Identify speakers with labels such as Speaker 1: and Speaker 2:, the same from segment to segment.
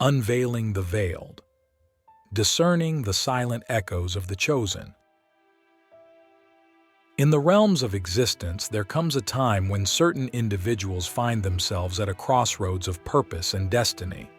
Speaker 1: Unveiling the veiled, discerning the silent echoes of the chosen. In the realms of existence, there comes a time when certain individuals find themselves at a crossroads of purpose and destiny.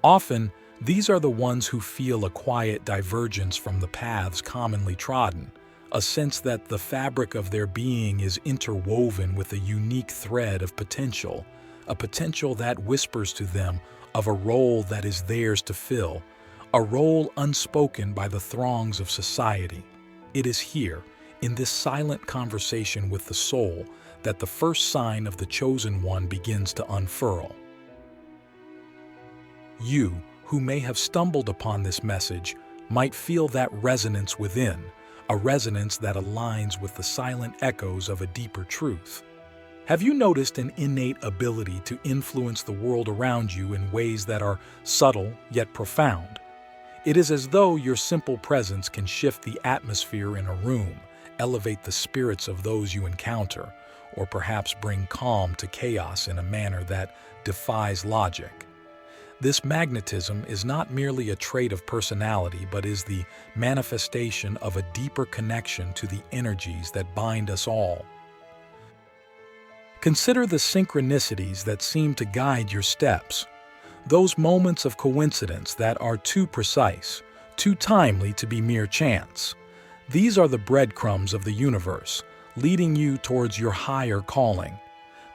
Speaker 1: Often, these are the ones who feel a quiet divergence from the paths commonly trodden, a sense that the fabric of their being is interwoven with a unique thread of potential, a potential that whispers to them of a role that is theirs to fill, a role unspoken by the throngs of society. It is here, in this silent conversation with the soul, that the first sign of the chosen one begins to unfurl. You, who may have stumbled upon this message, might feel that resonance within, a resonance that aligns with the silent echoes of a deeper truth. Have you noticed an innate ability to influence the world around you in ways that are subtle yet profound? It is as though your simple presence can shift the atmosphere in a room, elevate the spirits of those you encounter, or perhaps bring calm to chaos in a manner that defies logic. This magnetism is not merely a trait of personality, but is the manifestation of a deeper connection to the energies that bind us all. Consider the synchronicities that seem to guide your steps, those moments of coincidence that are too precise, too timely to be mere chance. These are the breadcrumbs of the universe, leading you towards your higher calling.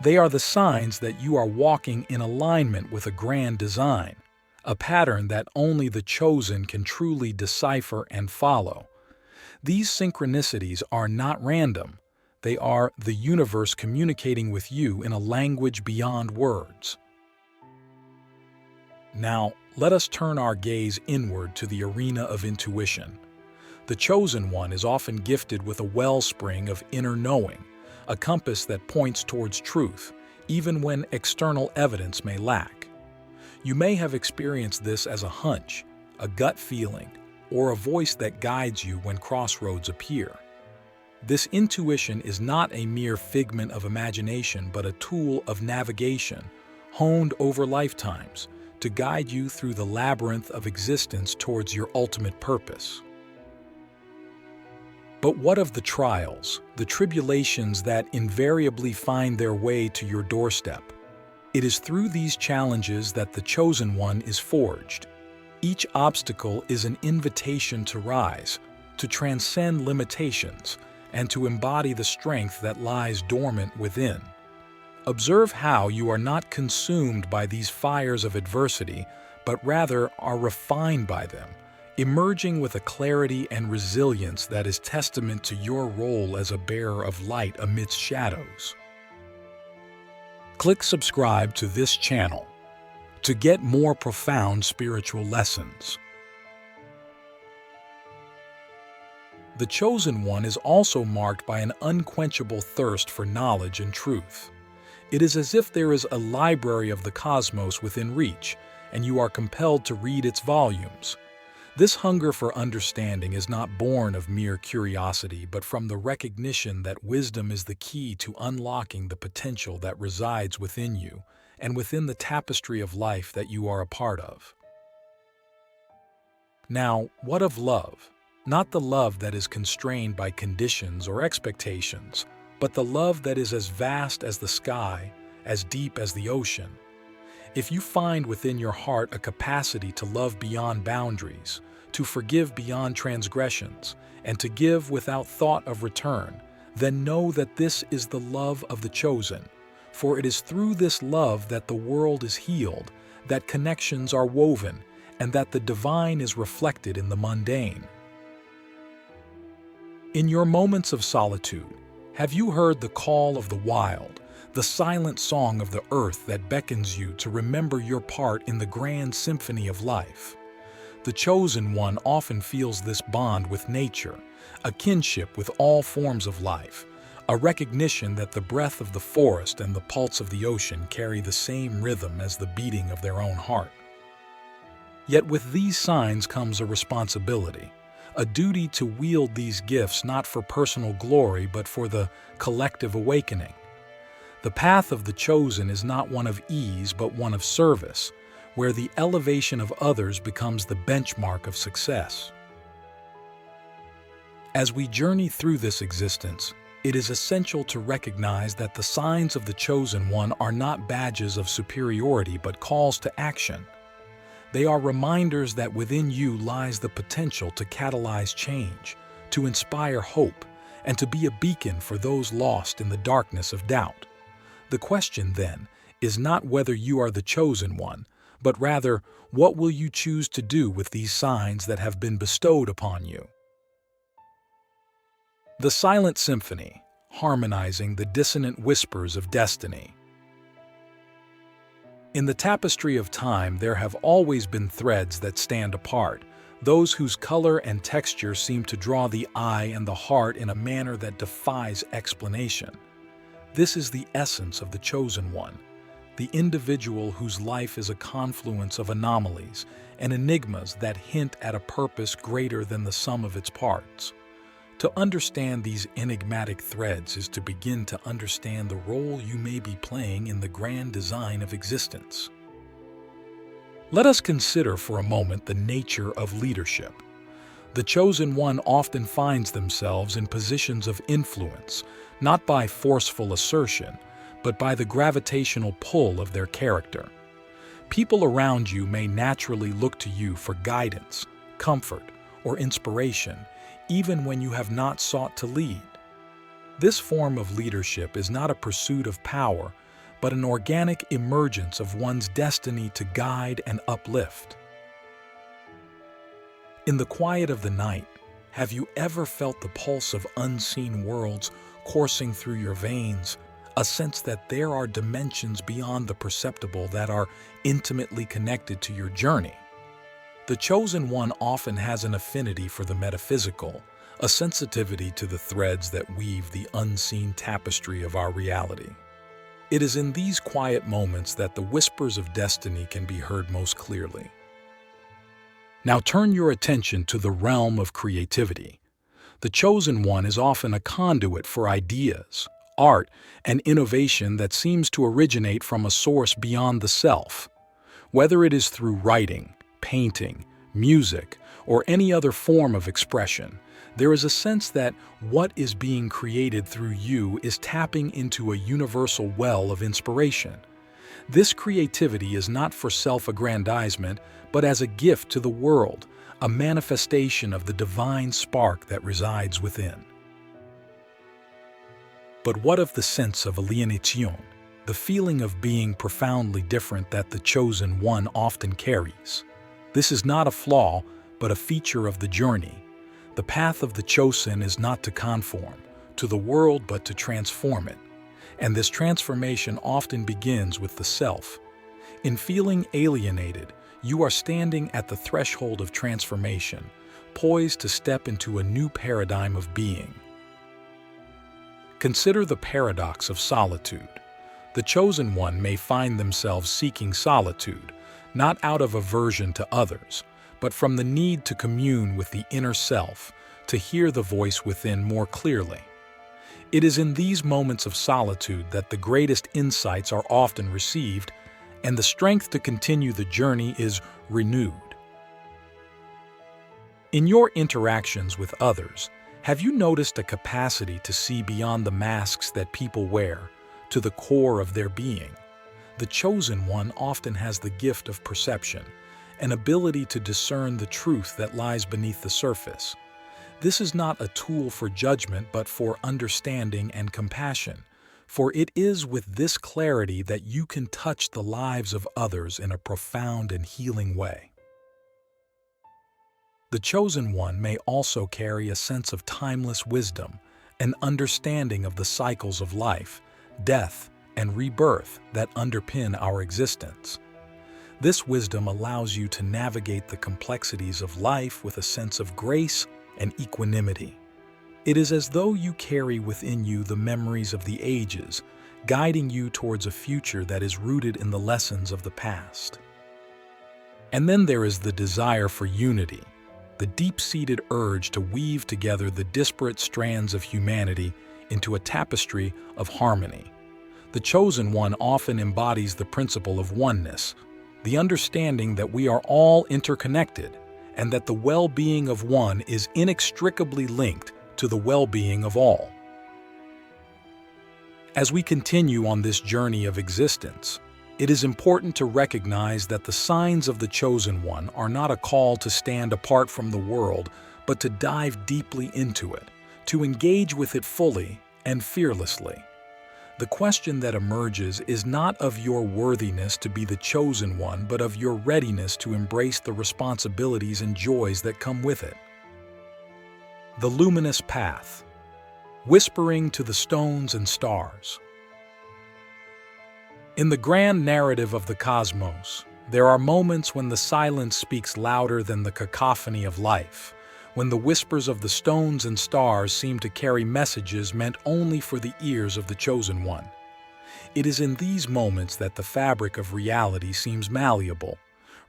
Speaker 1: They are the signs that you are walking in alignment with a grand design, a pattern that only the chosen can truly decipher and follow. These synchronicities are not random. They are the universe communicating with you in a language beyond words. Now, let us turn our gaze inward to the arena of intuition. The chosen one is often gifted with a wellspring of inner knowing, a compass that points towards truth, even when external evidence may lack. You may have experienced this as a hunch, a gut feeling, or a voice that guides you when crossroads appear. This intuition is not a mere figment of imagination, but a tool of navigation, honed over lifetimes, to guide you through the labyrinth of existence towards your ultimate purpose. But what of the trials, the tribulations that invariably find their way to your doorstep? It is through these challenges that the chosen one is forged. Each obstacle is an invitation to rise, to transcend limitations, and to embody the strength that lies dormant within. Observe how you are not consumed by these fires of adversity, but rather are refined by them, emerging with a clarity and resilience that is testament to your role as a bearer of light amidst shadows. Click subscribe to this channel to get more profound spiritual lessons. The chosen one is also marked by an unquenchable thirst for knowledge and truth. It is as if there is a library of the cosmos within reach, and you are compelled to read its volumes. This hunger for understanding is not born of mere curiosity, but from the recognition that wisdom is the key to unlocking the potential that resides within you and within the tapestry of life that you are a part of. Now, what of love? Not the love that is constrained by conditions or expectations, but the love that is as vast as the sky, as deep as the ocean. If you find within your heart a capacity to love beyond boundaries, to forgive beyond transgressions, and to give without thought of return, then know that this is the love of the chosen. For it is through this love that the world is healed, that connections are woven, and that the divine is reflected in the mundane. In your moments of solitude, have you heard the call of the wild, the silent song of the earth that beckons you to remember your part in the grand symphony of life? The chosen one often feels this bond with nature, a kinship with all forms of life, a recognition that the breath of the forest and the pulse of the ocean carry the same rhythm as the beating of their own heart. Yet with these signs comes a responsibility, a duty to wield these gifts not for personal glory but for the collective awakening. The path of the chosen is not one of ease but one of service, where the elevation of others becomes the benchmark of success. As we journey through this existence, it is essential to recognize that the signs of the Chosen One are not badges of superiority but calls to action. They are reminders that within you lies the potential to catalyze change, to inspire hope, and to be a beacon for those lost in the darkness of doubt. The question, then, is not whether you are the Chosen One, but rather, what will you choose to do with these signs that have been bestowed upon you? The Silent Symphony, Harmonizing the Dissonant Whispers of Destiny. In the tapestry of time, there have always been threads that stand apart, those whose color and texture seem to draw the eye and the heart in a manner that defies explanation. This is the essence of the Chosen One, the individual whose life is a confluence of anomalies and enigmas that hint at a purpose greater than the sum of its parts. To understand these enigmatic threads is to begin to understand the role you may be playing in the grand design of existence. Let us consider for a moment the nature of leadership. The Chosen One often finds themselves in positions of influence, not by forceful assertion, but by the gravitational pull of their character. People around you may naturally look to you for guidance, comfort, or inspiration, even when you have not sought to lead. This form of leadership is not a pursuit of power, but an organic emergence of one's destiny to guide and uplift. In the quiet of the night, have you ever felt the pulse of unseen worlds coursing through your veins, a sense that there are dimensions beyond the perceptible that are intimately connected to your journey? The Chosen One often has an affinity for the metaphysical, a sensitivity to the threads that weave the unseen tapestry of our reality. It is in these quiet moments that the whispers of destiny can be heard most clearly. Now turn your attention to the realm of creativity. The Chosen One is often a conduit for ideas, art, and innovation that seems to originate from a source beyond the self. Whether it is through writing, painting, music, or any other form of expression, there is a sense that what is being created through you is tapping into a universal well of inspiration. This creativity is not for self-aggrandizement, but as a gift to the world, a manifestation of the divine spark that resides within. But what of the sense of alienation, the feeling of being profoundly different that the Chosen One often carries? This is not a flaw, but a feature of the journey. The path of the chosen is not to conform to the world, but to transform it. And this transformation often begins with the self. In feeling alienated, you are standing at the threshold of transformation, poised to step into a new paradigm of being. Consider the paradox of solitude. The Chosen One may find themselves seeking solitude, not out of aversion to others, but from the need to commune with the inner self, to hear the voice within more clearly. It is in these moments of solitude that the greatest insights are often received, and the strength to continue the journey is renewed. In your interactions with others, have you noticed a capacity to see beyond the masks that people wear, to the core of their being? The Chosen One often has the gift of perception, an ability to discern the truth that lies beneath the surface. This is not a tool for judgment, but for understanding and compassion, for it is with this clarity that you can touch the lives of others in a profound and healing way. The Chosen One may also carry a sense of timeless wisdom, an understanding of the cycles of life, death, and rebirth that underpin our existence. This wisdom allows you to navigate the complexities of life with a sense of grace and equanimity. It is as though you carry within you the memories of the ages, guiding you towards a future that is rooted in the lessons of the past. And then there is the desire for unity, the deep-seated urge to weave together the disparate strands of humanity into a tapestry of harmony. The Chosen One often embodies the principle of oneness, the understanding that we are all interconnected and that the well-being of one is inextricably linked to the well-being of all. As we continue on this journey of existence, it is important to recognize that the signs of the Chosen One are not a call to stand apart from the world, but to dive deeply into it, to engage with it fully and fearlessly. The question that emerges is not of your worthiness to be the Chosen One, but of your readiness to embrace the responsibilities and joys that come with it. The Luminous Path. Whispering to the stones and stars. In the grand narrative of the cosmos, there are moments when the silence speaks louder than the cacophony of life, when the whispers of the stones and stars seem to carry messages meant only for the ears of the Chosen One. It is in these moments that the fabric of reality seems malleable,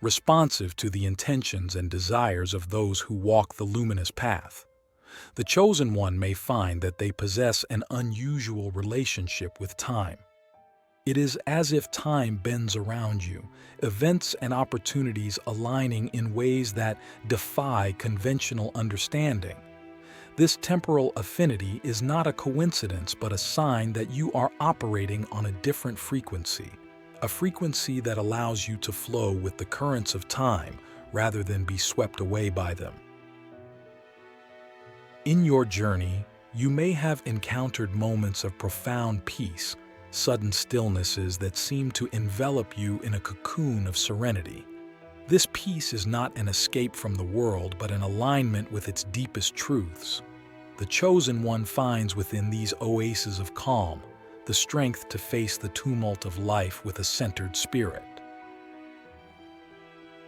Speaker 1: responsive to the intentions and desires of those who walk the luminous path. The Chosen One may find that they possess an unusual relationship with time. It is as if time bends around you, events and opportunities aligning in ways that defy conventional understanding. This temporal affinity is not a coincidence but a sign that you are operating on a different frequency, a frequency that allows you to flow with the currents of time rather than be swept away by them. In your journey, you may have encountered moments of profound peace, sudden stillnesses that seem to envelop you in a cocoon of serenity. This peace is not an escape from the world, but an alignment with its deepest truths. The Chosen One finds within these oases of calm the strength to face the tumult of life with a centered spirit.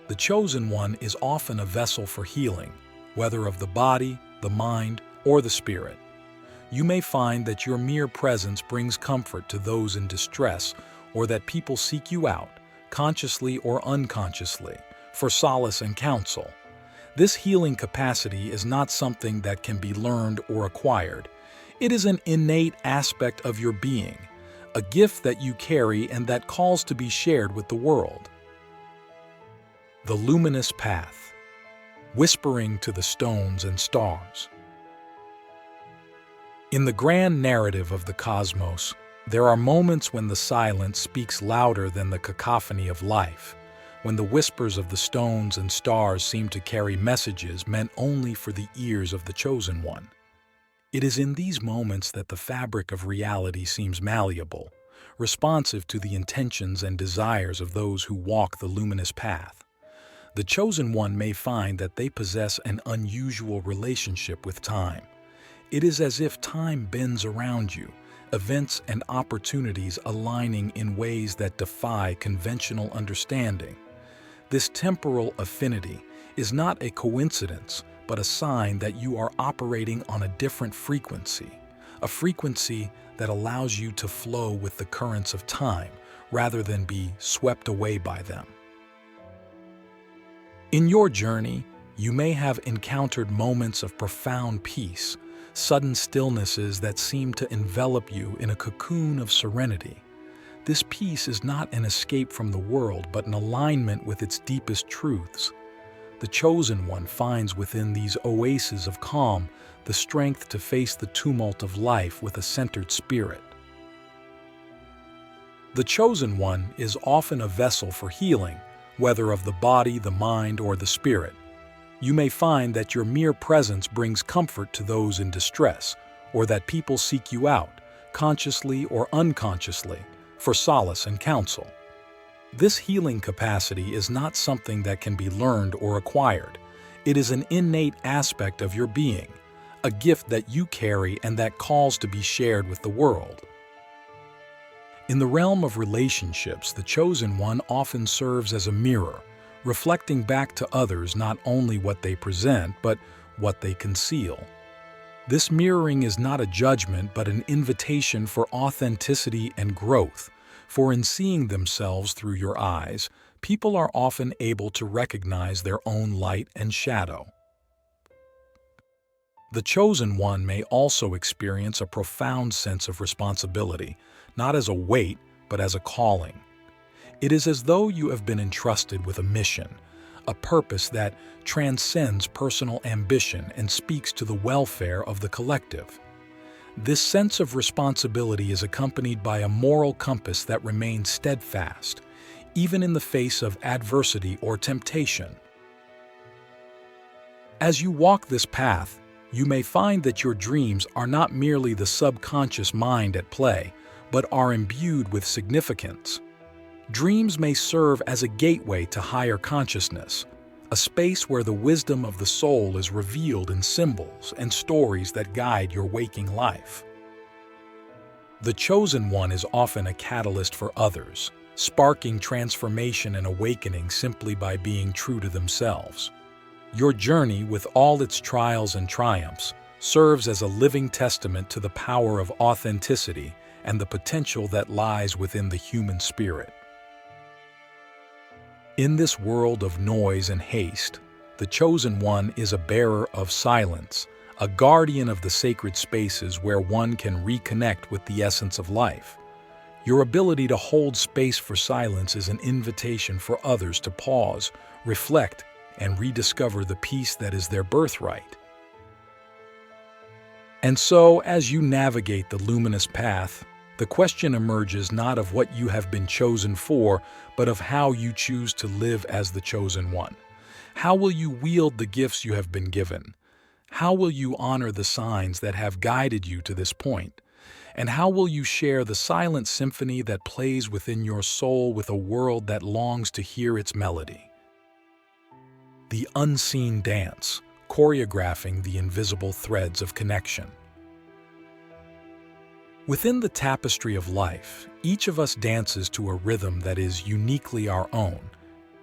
Speaker 1: The Chosen One is often a vessel for healing, whether of the body, the mind, or the spirit. You may find that your mere presence brings comfort to those in distress, or that people seek you out, consciously or unconsciously, for solace and counsel. This healing capacity is not something that can be learned or acquired. It is an innate aspect of your being, a gift that you carry and that calls to be shared with the world. The Luminous Path. Whispering to the stones and stars. In the grand narrative of the cosmos, there are moments when the silence speaks louder than the cacophony of life, when the whispers of the stones and stars seem to carry messages meant only for the ears of the Chosen One. It is in these moments that the fabric of reality seems malleable, responsive to the intentions and desires of those who walk the luminous path. The Chosen One may find that they possess an unusual relationship with time. It is as if time bends around you, events and opportunities aligning in ways that defy conventional understanding. This temporal affinity is not a coincidence, but a sign that you are operating on a different frequency, a frequency that allows you to flow with the currents of time rather than be swept away by them. In your journey, you may have encountered moments of profound peace, sudden stillnesses that seem to envelop you in a cocoon of serenity. This peace is not an escape from the world, but an alignment with its deepest truths. The Chosen One finds within these oases of calm the strength to face the tumult of life with a centered spirit. The Chosen One is often a vessel for healing, whether of the body, the mind, or the spirit. You may find that your mere presence brings comfort to those in distress, or that people seek you out, consciously or unconsciously, for solace and counsel. This healing capacity is not something that can be learned or acquired. It is an innate aspect of your being, a gift that you carry and that calls to be shared with the world. In the realm of relationships, the Chosen One often serves as a mirror, reflecting back to others not only what they present, but what they conceal. This mirroring is not a judgment, but an invitation for authenticity and growth, for in seeing themselves through your eyes, people are often able to recognize their own light and shadow. The Chosen One may also experience a profound sense of responsibility, not as a weight, but as a calling. It is as though you have been entrusted with a mission, a purpose that transcends personal ambition and speaks to the welfare of the collective. This sense of responsibility is accompanied by a moral compass that remains steadfast, even in the face of adversity or temptation. As you walk this path, you may find that your dreams are not merely the subconscious mind at play, but are imbued with significance. Dreams may serve as a gateway to higher consciousness, a space where the wisdom of the soul is revealed in symbols and stories that guide your waking life. The chosen one is often a catalyst for others, sparking transformation and awakening simply by being true to themselves. Your journey, with all its trials and triumphs, serves as a living testament to the power of authenticity and the potential that lies within the human spirit. In this world of noise and haste, the chosen one is a bearer of silence, a guardian of the sacred spaces where one can reconnect with the essence of life. Your ability to hold space for silence is an invitation for others to pause, reflect, and rediscover the peace that is their birthright. And so, as you navigate the luminous path, the question emerges not of what you have been chosen for, but of how you choose to live as the chosen one. How will you wield the gifts you have been given? How will you honor the signs that have guided you to this point? And how will you share the silent symphony that plays within your soul with a world that longs to hear its melody? The unseen dance, choreographing the invisible threads of connection. Within the tapestry of life, each of us dances to a rhythm that is uniquely our own.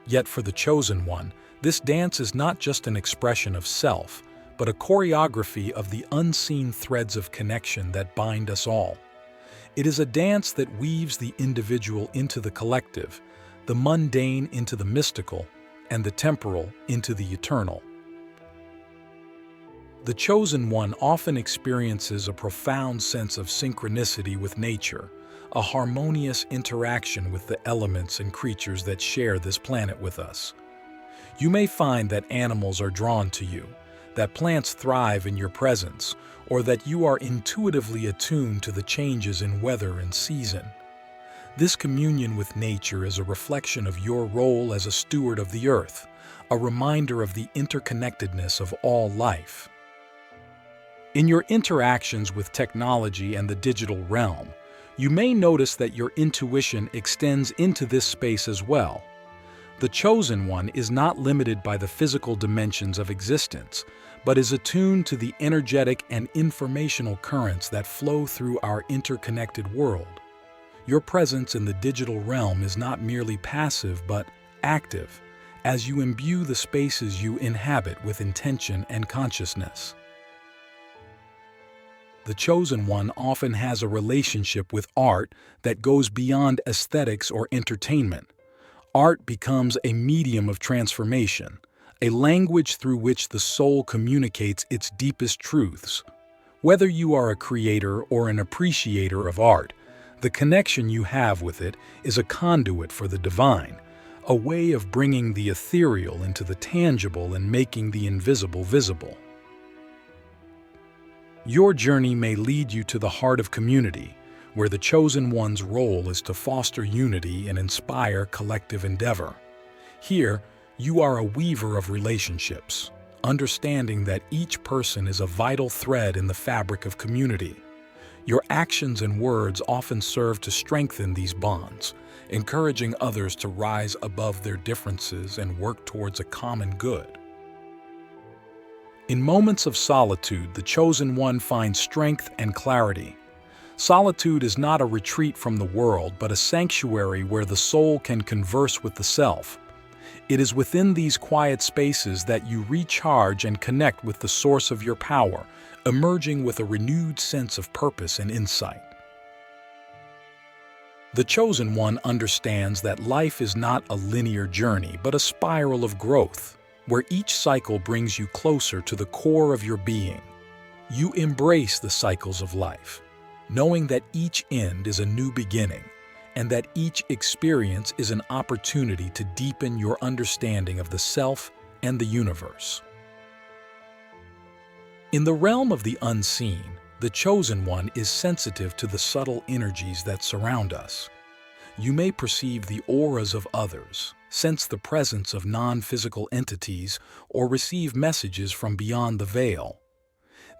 Speaker 1: Yet for the chosen one, this dance is not just an expression of self, but a choreography of the unseen threads of connection that bind us all. It is a dance that weaves the individual into the collective, the mundane into the mystical, and the temporal into the eternal. The chosen one often experiences a profound sense of synchronicity with nature, a harmonious interaction with the elements and creatures that share this planet with us. You may find that animals are drawn to you, that plants thrive in your presence, or that you are intuitively attuned to the changes in weather and season. This communion with nature is a reflection of your role as a steward of the earth, a reminder of the interconnectedness of all life. In your interactions with technology and the digital realm, you may notice that your intuition extends into this space as well. The chosen one is not limited by the physical dimensions of existence, but is attuned to the energetic and informational currents that flow through our interconnected world. Your presence in the digital realm is not merely passive but active, as you imbue the spaces you inhabit with intention and consciousness. The chosen one often has a relationship with art that goes beyond aesthetics or entertainment. Art becomes a medium of transformation, a language through which the soul communicates its deepest truths. Whether you are a creator or an appreciator of art, the connection you have with it is a conduit for the divine, a way of bringing the ethereal into the tangible and making the invisible visible. Your journey may lead you to the heart of community, where the chosen one's role is to foster unity and inspire collective endeavor. Here, you are a weaver of relationships, understanding that each person is a vital thread in the fabric of community. Your actions and words often serve to strengthen these bonds, encouraging others to rise above their differences and work towards a common good. In moments of solitude, the chosen one finds strength and clarity. Solitude is not a retreat from the world, but a sanctuary where the soul can converse with the self. It is within these quiet spaces that you recharge and connect with the source of your power, emerging with a renewed sense of purpose and insight. The chosen one understands that life is not a linear journey, but a spiral of growth, where each cycle brings you closer to the core of your being. You embrace the cycles of life, knowing that each end is a new beginning, and that each experience is an opportunity to deepen your understanding of the self and the universe. In the realm of the unseen, the chosen one is sensitive to the subtle energies that surround us. You may perceive the auras of others, sense the presence of non-physical entities, or receive messages from beyond the veil.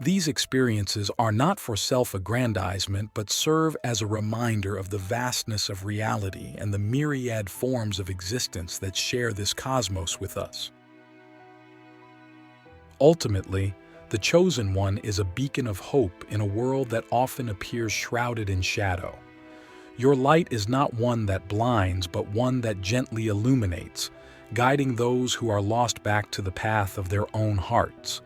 Speaker 1: These experiences are not for self-aggrandizement but serve as a reminder of the vastness of reality and the myriad forms of existence that share this cosmos with us. Ultimately, the chosen one is a beacon of hope in a world that often appears shrouded in shadow. Your light is not one that blinds, but one that gently illuminates, guiding those who are lost back to the path of their own hearts.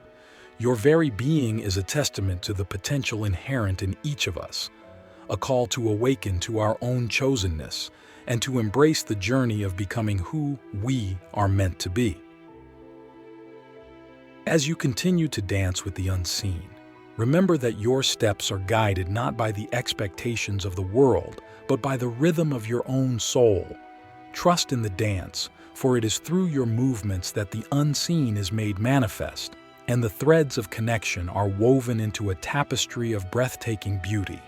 Speaker 1: Your very being is a testament to the potential inherent in each of us, a call to awaken to our own chosenness and to embrace the journey of becoming who we are meant to be. As you continue to dance with the unseen, remember that your steps are guided not by the expectations of the world, but by the rhythm of your own soul. Trust in the dance, for it is through your movements that the unseen is made manifest, and the threads of connection are woven into a tapestry of breathtaking beauty.